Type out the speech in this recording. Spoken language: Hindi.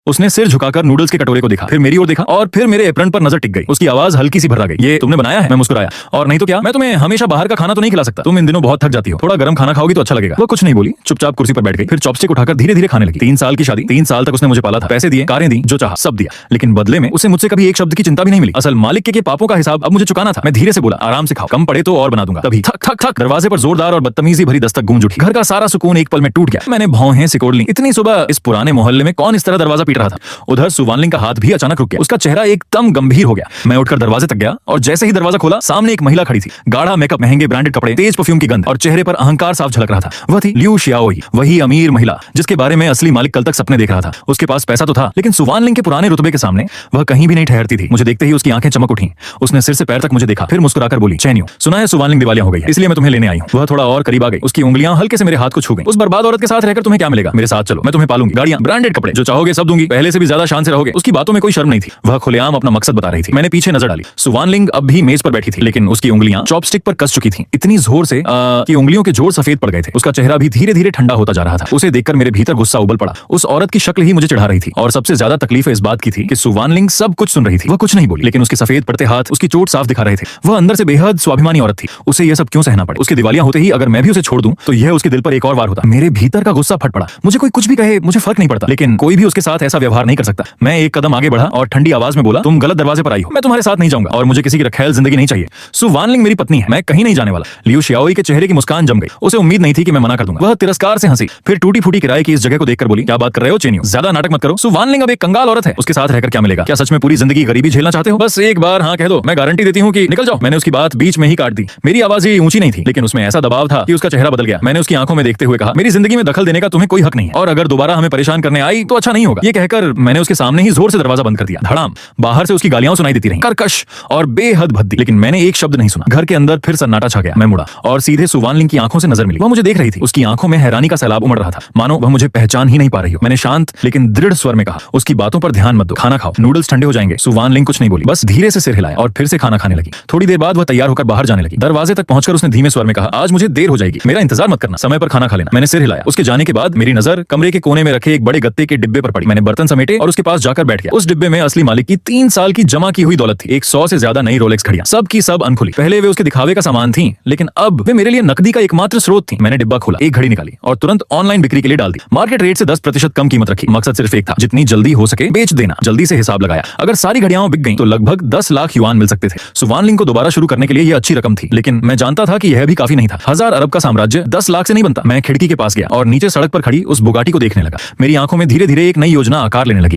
उसने सिर झुकाकर नूडल्स के कटोरे को देखा, फिर मेरी ओर देखा और फिर मेरे एप्रन पर नजर टिक गई। उसकी आवाज हल्की सी भर्रा गई, ये तुमने बनाया है? मैं मुस्कुराया, और नहीं तो क्या, मैं तुम्हें हमेशा बाहर का खाना तो नहीं खिला सकता, तुम इन दिनों बहुत थक जाती हो, थोड़ा गर्म खाना खाओगी तो अच्छा लगेगा। वो कुछ नहीं बोली, चुपचाप कुर्सी पर बैठ गई, फिर चॉपस्टिक उठाकर धीरे धीरे खाने लगी। 3 साल की शादी, 3 साल तक उसने मुझे पाला था, पैसे दिए, कारें दी, जो चाहा सब दिया, लेकिन बदले में उसे मुझसे कभी एक शब्द की चिंता भी नहीं मिली। असल मालिक के पापों का हिसाब अब मुझे चुकाना था। मैं धीरे से बोला, आराम से खाओ, कम पड़े तो और बना दूंगा। तभी थक थक थक दरवाजे पर जोरदार और बदतमीजी भरी दस्तक गूंज उठी। घर का सारा सुकून एक पल में टूट गया। मैंने भौहें सिकोड़ ली। इतनी सुबह इस पुराने मोहल्ले में कौन इस तरह दरवाजा पीट रहा था? उधर सुवानलिंग का हाथ भी अचानक रुक गया। उसका चेहरा एकदम गंभीर हो गया। मैं उठकर दरवाजे तक गया और जैसे ही दरवाजा खोला, सामने एक महिला खड़ी थी। गाढ़ा मेकअप, महंगे ब्रांडेड कपड़े, तेज परफ्यूम की गंध और चेहरे पर अहंकार साफ झलक रहा था। वह थी लियू शियाओई, वही अमीर महिला जिसके बारे में असली मालिक कल तक सपने देख रहा था। उसके पास पैसा तो था, लेकिन सुवानलिंग के पुराने रुतबे के सामने वह कहीं भी नहीं ठहरती थी। मुझे देखते ही उसकी आंखें चमक उठी। उसने सिर से पैर तक मुझे देखा, फिर मुस्कुराकर बोली, चैनियो, सुना है सुवानलिंग दिवालिया हो गई है, इसलिए मैं तुम्हें लेने आई हूँ। वह थोड़ा और करीब आ गई। उसकी उंगलियां हल्के से मेरे हाथ को छू गई। उस बर्बाद औरत के साथ रहकर तुम्हें क्या मिलेगा? मेरे साथ चलो, मैं तुम्हें पालूंगी, गाड़ियां, ब्रांडेड कपड़े, जो चाहोगे सब दूंगी, पहले से भी ज्यादा शान से रहोगे। उसकी बातों में कोई शर्म नहीं थी। वह खुलेआम अपना मकसद बता रही थी। मैंने पीछे नजर डाली। सुवानलिंग अब भी मेज पर बैठी थी, लेकिन उसकी उंगलियां चॉपस्टिक पर कस चुकी थीं, इतनी जोर से कि उंगलियों के जोड़ सफेद पड़ गए थे। उसका चेहरा भी धीरे धीरे ठंडा होता जा रहा था। उसे देखकर मेरे भीतर गुस्सा उबल पड़ा। उस औरत की शक्ल ही मुझे चिढ़ा रही थी, और सबसे ज्यादा तकलीफ इस बात की थी कि सुवानलिंग सब कुछ सुन रही थी। वह कुछ नहीं बोली, लेकिन उसके सफेद पड़ते हाथ उसकी चोट साफ दिखा रहे थे। वह अंदर से बेहद स्वाभिमानी औरत थी। उसे यह सब क्यों सहना पड़े? उसके दिवालिया होते ही अगर मैं भी उसे छोड़ दूं तो यह उसके दिल पर एक और वार होता। मेरे भीतर का गुस्सा फट पड़ा। मुझे कोई कुछ भी कहे, मुझे फर्क नहीं पड़ता, लेकिन कोई भी उसके साथ ऐसा व्यवहार नहीं कर सकता। मैं एक कदम आगे बढ़ा और ठंडी आवाज में बोला, तुम गलत दरवाजे पर आई हो, मैं तुम्हारे साथ नहीं जाऊंगा और मुझे किसी की रखैल जिंदगी नहीं चाहिए। सुवानलिंग मेरी पत्नी है, मैं कहीं नहीं जाने वाला। लियू शियाओई के चेहरे की मुस्कान जम गई। उसे उम्मीद नहीं थी कि मैं मना कर दूंगा। वह तिरस्कार से हंसी, फिर टूटी फूटी किराए की इस जगह को देखकर बोली, क्या बात कर रहे हो चेनियो, ज्यादा नाटक मत करो। सुवानलिंग अब एक कंगाल औरत है, उसके साथ रहकर क्या मिलेगा? क्या सच में पूरी जिंदगी गरीबी झेलना चाहते हो? बस एक बार हाँ कह दो, मैं गारंटी देती हूँ कि निकल जाओ। मैंने उसकी बात बीच में ही काट दी। मेरी आवाज ही ऊंची नहीं थी, लेकिन उसमें ऐसा दबाव था कि उसका चेहरा बदल गया। मैंने उसकी आंखों में देखते हुए कहा, मेरी जिंदगी में दखल देने का तुम्हें कोई हक नहीं है, और अगर दोबारा हमें परेशान करने आई तो अच्छा नहीं होगा। ये कहकर मैंने उसके सामने ही जोर से दरवाजा बंद कर दिया। धड़ाम। बाहर से उसकी गालियां सुनाई देती रहीं, कर्कश और बेहद भद्दी, लेकिन मैंने एक शब्द नहीं सुना। घर के अंदर फिर सन्नाटा छा गया। मैं मुड़ा और सीधे सुवानलिंग की आंखों से नजर मिली। वह मुझे देख रही थी। उसकी आंखों में हैरानी का सैलाब उमड़ रहा था, मानो वह मुझे पहचान ही नहीं पा रही हो। मैंने शांत लेकिन दृढ़ स्वर में कहा, उसकी बातों पर ध्यान मत दो, खाना खाओ, नूडल्स ठंडे हो जाएंगे। सुवानलिंग कुछ नहीं बोली, बस धीरे से सिर हिलाया और फिर से खाना खाने लगी। थोड़ी देर बाद वह तैयार होकर बाहर जाने लगी। दरवाजे तक पहुंचकर उसने धीमे स्वर में कहा, आज मुझे देर हो जाएगी, मेरा इंतजार मत करना, समय पर खाना खा लेना। मैंने सिर हिलाया। उसके जाने के बाद मेरी नजर कमरे के कोने में रखे एक बड़े गत्ते के डिब्बे पर पड़ी। मैंने बर्तन समेटे और उसके पास जाकर बैठ गया। उस डिब्बे में असली मालिक की 3 साल की जमा की हुई दौलत थी। 100 से ज्यादा नई रोलेक्स घड़ियां, सब की सब अनखुली। पहले वे उसके दिखावे का सामान थी, लेकिन अब वे मेरे लिए नकदी का एकमात्र स्रोत थी। मैंने डिब्बा खोला, एक घड़ी निकाली और तुरंत ऑनलाइन बिक्री के लिए डाल दी। मार्केट रेट से 10% कम कीमत रखी। मकसद सिर्फ एक था, जितनी जल्दी हो सके बेच देना। जल्दी से हिसाब लगाया, अगर सारी घड़ियां बिक गईं तो लगभग 10 लाख युआन मिल सकते थे। सुवानलिंग को दोबारा शुरू करने के लिए यह अच्छी रकम थी, लेकिन मैं जानता था कि यह भी काफी नहीं था। 1000 अरब का साम्राज्य 10 लाख से नहीं बनता। मैं खिड़की के पास गया और नीचे सड़क पर खड़ी उस बुगाटी को देखने लगा। मेरी आंखों में धीरे धीरे एक नई योजना आकार लेने लगी।